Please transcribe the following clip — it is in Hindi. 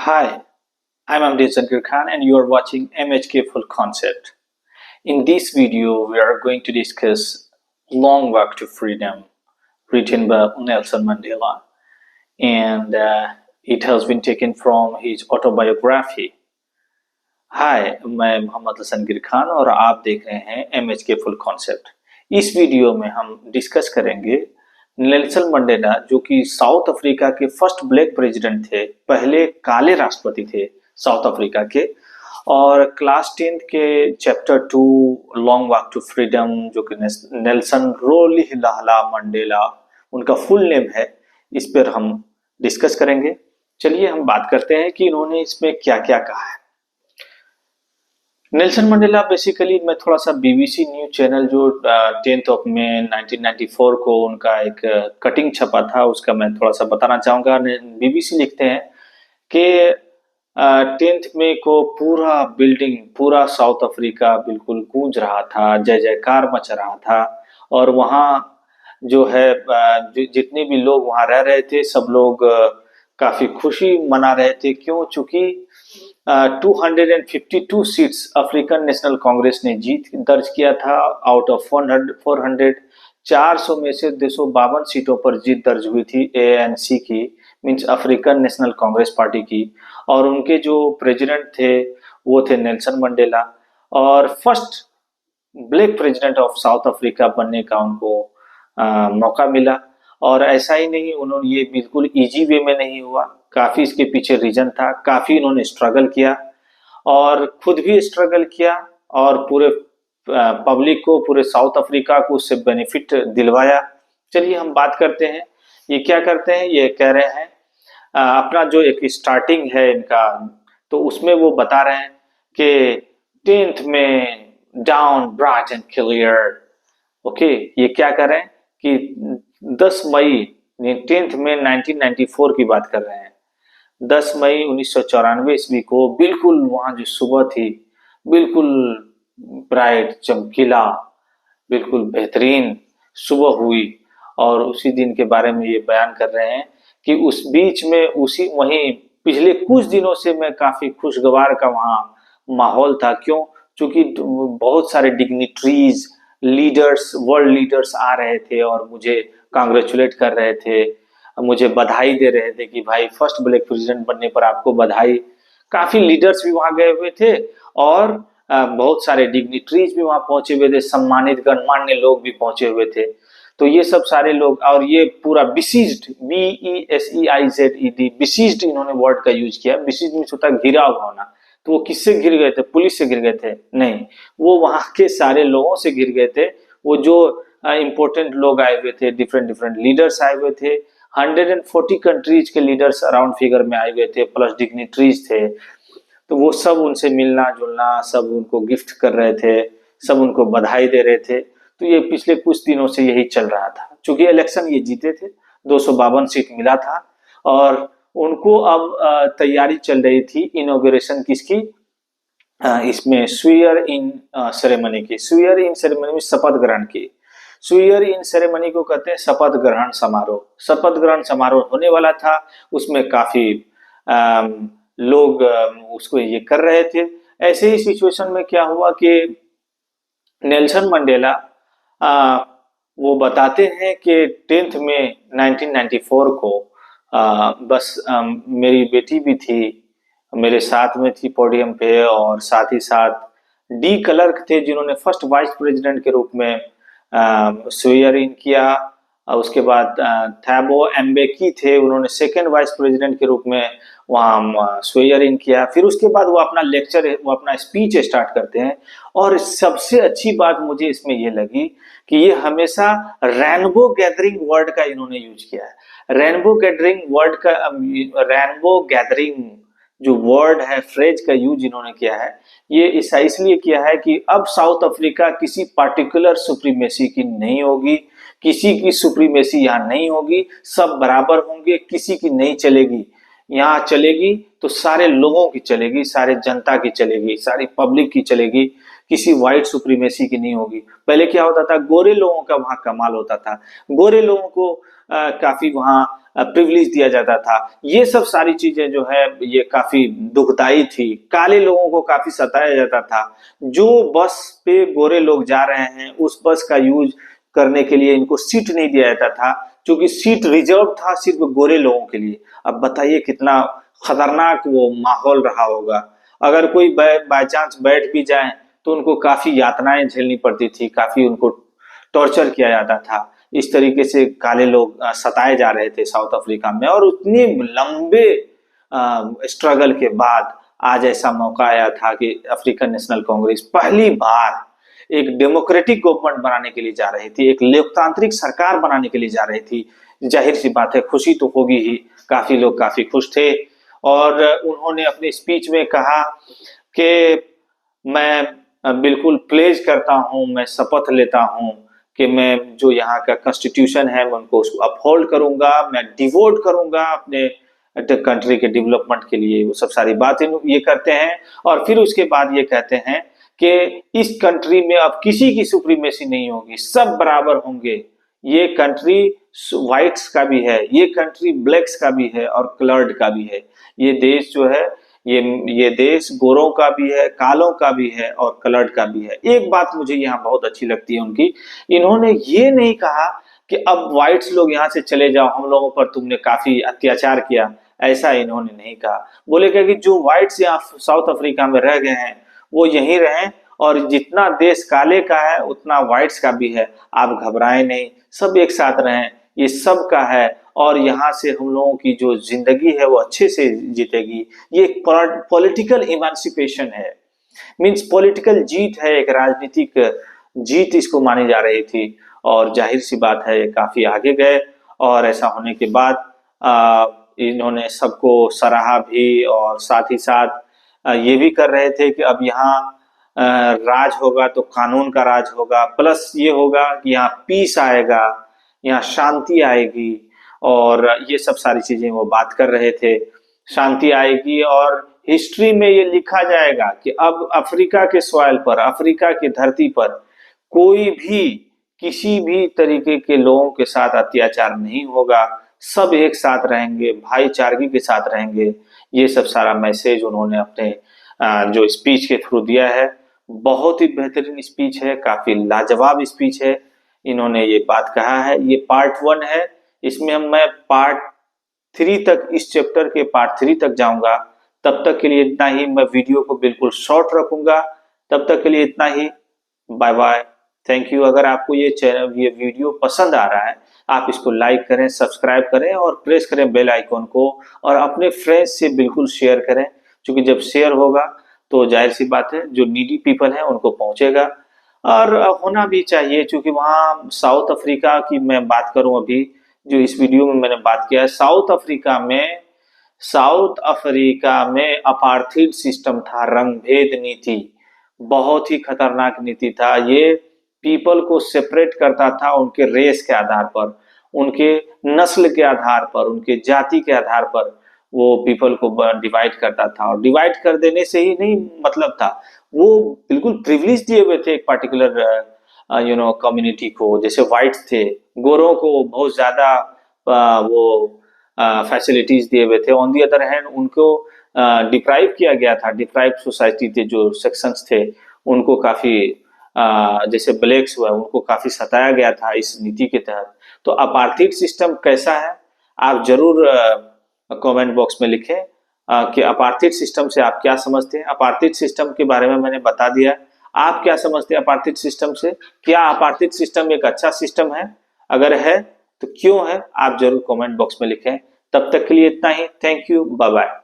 Hi, I'm Amdi Zankir Khan and you are watching MHK Full Concept. In this video, we are going to discuss Long Walk to Freedom, written by Nelson Mandela, and it has been taken from his autobiography. हाय, मैं मोहम्मद हसन गिर खान और आप देख रहे हैं MHK फुल कॉन्सेप्ट। इस वीडियो में हम डिस्कस करेंगे नेल्सन मंडेला, जो कि साउथ अफ्रीका के फर्स्ट ब्लैक प्रेसिडेंट थे, पहले काले राष्ट्रपति थे साउथ अफ्रीका के, और क्लास 10th के chapter 2 long walk to freedom, जो कि नेल्सन रोलिहला मंडेला उनका फुल नेम है, इस पर हम डिस्कस करेंगे। चलिए हम बात करते हैं कि इन्होंने इसमें क्या क्या कहा है। नेल्सन मंडेला बेसिकली, मैं थोड़ा सा बीबीसी न्यूज चैनल जो 10th of May 1994 को उनका एक कटिंग छपा था, उसका मैं थोड़ा सा बताना चाहूँगा। बीबीसी लिखते हैं कि 10th मई को पूरा बिल्डिंग, पूरा साउथ अफ्रीका बिल्कुल गूंज रहा था, जय जयकार मच रहा था, और वहाँ जो है जितने भी लोग वहाँ रह रहे थे सब लोग काफी खुशी मना रहे थे। क्यों? चूंकि 252 सीट्स अफ्रीकन नेशनल कांग्रेस ने जीत दर्ज किया था आउट ऑफ 400 में से 252 सीटों पर जीत दर्ज हुई थी ANC की, means African national Congress party की, और उनके जो प्रेसिडेंट थे वो थे नेल्सन मंडेला, और first black president of south Africa बनने का उनको मौका मिला। और ऐसा ही नहीं, उन्होंने ये बिल्कुल इजी वे में नहीं हुआ, काफी इसके पीछे रीजन था, काफी इन्होंने स्ट्रगल किया और खुद भी स्ट्रगल किया, और पूरे पब्लिक को, पूरे साउथ अफ्रीका को उससे बेनिफिट दिलवाया। चलिए हम बात करते हैं ये क्या करते हैं। ये कह रहे हैं अपना जो एक स्टार्टिंग है इनका, तो उसमें वो बता रहे हैं कि 10th में down bright and clear. Okay, ये क्या कर रहे हैं कि 10 मई 10th में 1994 की बात कर रहे हैं। 10 मई 1994 ईस्वी को बिल्कुल वहां जो सुबह थी, बिल्कुल ब्राइट, चमकीला, बिल्कुल बेहतरीन सुबह हुई, और उसी दिन के बारे में ये बयान कर रहे हैं कि उस बीच में वहीं पिछले कुछ दिनों से मैं काफी खुशगवार का वहाँ माहौल था। क्यों? क्योंकि बहुत सारे डिग्निटरीज, लीडर्स, वर्ल्ड लीडर्स आ रहे थे और मुझे कांग्रेचुलेट कर रहे थे, मुझे बधाई दे रहे थे कि भाई फर्स्ट ब्लैक प्रेसिडेंट बनने पर आपको बधाई। काफी लीडर्स भी वहां गए हुए थे और बहुत सारे डिग्निटरीज भी वहां पहुंचे हुए थे, सम्मानित गणमान्य लोग भी पहुंचे हुए थे। तो ये सब सारे लोग, और ये पूरा बिसीज्ड, BESEIZED, बिसीज्ड इन्होंने वर्ड का यूज किया। बिसीज्ड मींस होता है घिरा हुआ होना। तो वो किससे घिर गए थे? पुलिस से घिर गए थे? नहीं, वो वहां के सारे लोगों से घिर गए थे। वो जो इम्पोर्टेंट लोग आए हुए थे, डिफरेंट लीडर्स आए हुए थे, 140 कंट्रीज के लीडर्स अराउंड फिगर में आए हुए थे, प्लस डिग्निटरीज थे। तो वो सब उनसे मिलना जुलना, सब उनको गिफ्ट कर रहे थे, सब उनको बधाई दे रहे थे। तो ये पिछले कुछ दिनों से यही चल रहा था। चूंकि इलेक्शन ये जीते थे, 252 सीट मिला था, और उनको अब तैयारी चल रही थी इनॉग्रेशन किसकी, इसमें स्वीयर इन सेरेमनी की। स्वीयर इन सेरेमनी में शपथ ग्रहण की। स्वीयर इन सेरेमनी को कहते हैं शपथ ग्रहण समारोह। शपथ ग्रहण समारोह होने वाला था, उसमें काफी लोग उसको ये कर रहे थे। ऐसे ही सिचुएशन में क्या हुआ कि नेल्सन मंडेला वो बताते हैं कि 10th में 1994 को बस मेरी बेटी भी थी, मेरे साथ में थी पोडियम पे, और साथ ही साथ डी क्लर्क थे जिन्होंने फर्स्ट वाइस प्रेसिडेंट के रूप में स्वेयर इन किया। उसके बाद थैबो एम्बेकी थे, उन्होंने सेकेंड वाइस प्रेसिडेंट के रूप में वहाँ स्वेयर इन किया। फिर उसके बाद वो अपना लेक्चर, वो अपना स्पीच स्टार्ट करते हैं। और सबसे अच्छी बात मुझे इसमें ये लगी कि ये हमेशा रेनबो गैदरिंग वर्ड का इन्होंने यूज किया है। रेनबो गैदरिंग वर्ड का, रेनबो गैदरिंग जो वर्ड है, फ्रेज का यूज इन्होंने किया है। ये इसलिए किया है कि अब साउथ अफ्रीका किसी पार्टिकुलर सुप्रीमेसी की नहीं होगी, किसी की सुप्रीमेसी यहाँ नहीं होगी, सब बराबर होंगे, किसी की नहीं चलेगी। यहाँ चलेगी तो सारे लोगों की चलेगी, सारे जनता की चलेगी, सारी पब्लिक की चलेगी, किसी व्हाइट सुप्रीमेसी की नहीं होगी। पहले क्या होता था, गोरे लोगों का वहां कमाल होता था, गोरे लोगों को काफी वहां प्रिविलेज दिया जाता था। ये सब सारी चीजें जो है ये काफी दुखदाई थी। काले लोगों को काफी सताया जाता था। जो बस पे गोरे लोग जा रहे हैं उस बस का यूज करने के लिए इनको सीट नहीं दिया जाता था, क्योंकि सीट रिजर्व था सिर्फ गोरे लोगों के लिए। अब बताइए कितना खतरनाक वो माहौल रहा होगा। अगर कोई बाय चांस बैठ भी जाए तो उनको काफी यातनाएं झेलनी पड़ती थी, काफी उनको टॉर्चर किया जाता था। इस तरीके से काले लोग सताए जा रहे थे साउथ अफ्रीका में। और उतने लंबे स्ट्रगल के बाद आज ऐसा मौका आया था कि अफ्रीकन नेशनल कांग्रेस पहली बार एक डेमोक्रेटिक गवर्नमेंट बनाने के लिए जा रही थी, एक लोकतांत्रिक सरकार बनाने के लिए जा रही थी। जाहिर सी बात है खुशी तो होगी ही, काफी लोग काफी खुश थे। और उन्होंने अपने स्पीच में कहा कि मैं बिल्कुल प्लेज करता हूं, मैं शपथ लेता हूं कि मैं जो यहाँ का कॉन्स्टिट्यूशन है मैं उनको उसको अपहोल्ड करूंगा, मैं डिवोट करूंगा अपने कंट्री के डेवलपमेंट के लिए। वो सब सारी बातें ये करते हैं और फिर उसके बाद ये कहते हैं कि इस कंट्री में अब किसी की सुप्रीमेसी नहीं होगी, सब बराबर होंगे। ये कंट्री व्हाइट्स का भी है, ये कंट्री ब्लैक्स का भी है और कलर्ड का भी है। ये देश जो है ये देश गोरों का भी है, कालों का भी है और कलर्ड का भी है। एक बात मुझे यहाँ बहुत अच्छी लगती है उनकी, इन्होंने ये नहीं कहा कि अब व्हाइट्स लोग यहाँ से चले जाओ, हम लोगों पर तुमने काफी अत्याचार किया, ऐसा इन्होंने नहीं कहा। बोले कि जो व्हाइट्स यहाँ साउथ अफ्रीका में रह गए हैं वो यहीं रहें और जितना देश काले का है उतना व्हाइट्स का भी है, आप घबराएं नहीं, सब एक साथ रहें, ये सब का है और यहाँ से हम लोगों की जो जिंदगी है वो अच्छे से जीतेगी। ये एक पॉलिटिकल इमांसिपेशन है, मींस पॉलिटिकल जीत है, एक राजनीतिक जीत इसको मानी जा रही थी। और जाहिर सी बात है काफी आगे गए और ऐसा होने के बाद इन्होंने सबको सराहा भी और साथ ही साथ ये भी कर रहे थे कि अब यहाँ राज होगा तो कानून का राज होगा, प्लस ये होगा कि यहाँ पीस आएगा, यहाँ शांति आएगी और ये सब सारी चीजें वो बात कर रहे थे। शांति आएगी और हिस्ट्री में ये लिखा जाएगा कि अब अफ्रीका के सॉइल पर, अफ्रीका की धरती पर कोई भी किसी भी तरीके के लोगों के साथ अत्याचार नहीं होगा, सब एक साथ रहेंगे, भाईचारगी के साथ रहेंगे। ये सब सारा मैसेज उन्होंने अपने जो स्पीच के थ्रू दिया है। बहुत ही बेहतरीन स्पीच है, काफी लाजवाब स्पीच है। इन्होंने ये बात कहा है, ये पार्ट 1 है, इसमें मैं पार्ट 3 तक, इस चैप्टर के पार्ट 3 तक जाऊंगा। तब तक के लिए इतना ही, मैं वीडियो को बिल्कुल शॉर्ट रखूंगा। तब तक के लिए इतना ही, बाय बाय, थैंक यू। अगर आपको ये वीडियो पसंद आ रहा है आप इसको लाइक करें, सब्सक्राइब करें और प्रेस करें बेल आइकॉन को और अपने फ्रेंड्स से बिल्कुल शेयर करें, क्योंकि जब शेयर होगा तो जाहिर सी बात है जो नीडी पीपल है उनको पहुंचेगा। और होना भी चाहिए, क्योंकि वहाँ साउथ अफ्रीका की मैं बात करूं, अभी जो इस वीडियो में मैंने बात किया है, साउथ अफ्रीका में अपार्थीड सिस्टम था, रंगभेद नीति, बहुत ही खतरनाक नीति था। ये पीपल को सेपरेट करता था उनके रेस के आधार पर, उनके नस्ल के आधार पर, उनके जाति के आधार पर वो पीपल को डिवाइड करता था। और डिवाइड कर देने से ही नहीं मतलब था, वो बिल्कुल प्रिविलेज दिए हुए थे एक पर्टिकुलर कम्युनिटी को। जैसे व्हाइट्स थे, गोरों को बहुत ज्यादा वो फैसिलिटीज दिए हुए थे। ऑन दी अदर हैंड उनको डिप्राइव किया गया था, डिप्राइव सोसाइटी थे, जो सेक्शंस थे उनको काफी जैसे ब्लैक्स हुआ उनको काफी सताया गया था इस नीति के तहत। तो अपार्थीड सिस्टम कैसा है आप जरूर कमेंट बॉक्स में लिखें कि अपार्थीड सिस्टम से आप क्या समझते हैं। अपार्थीड सिस्टम के बारे में मैंने बता दिया, आप क्या समझते हैं अपार्थीड सिस्टम से? क्या अपार्थीड सिस्टम एक अच्छा सिस्टम है? अगर है तो क्यों है, आप जरूर कमेंट बॉक्स में लिखें। तब तक के लिए इतना ही, थैंक यू, बाय बाय।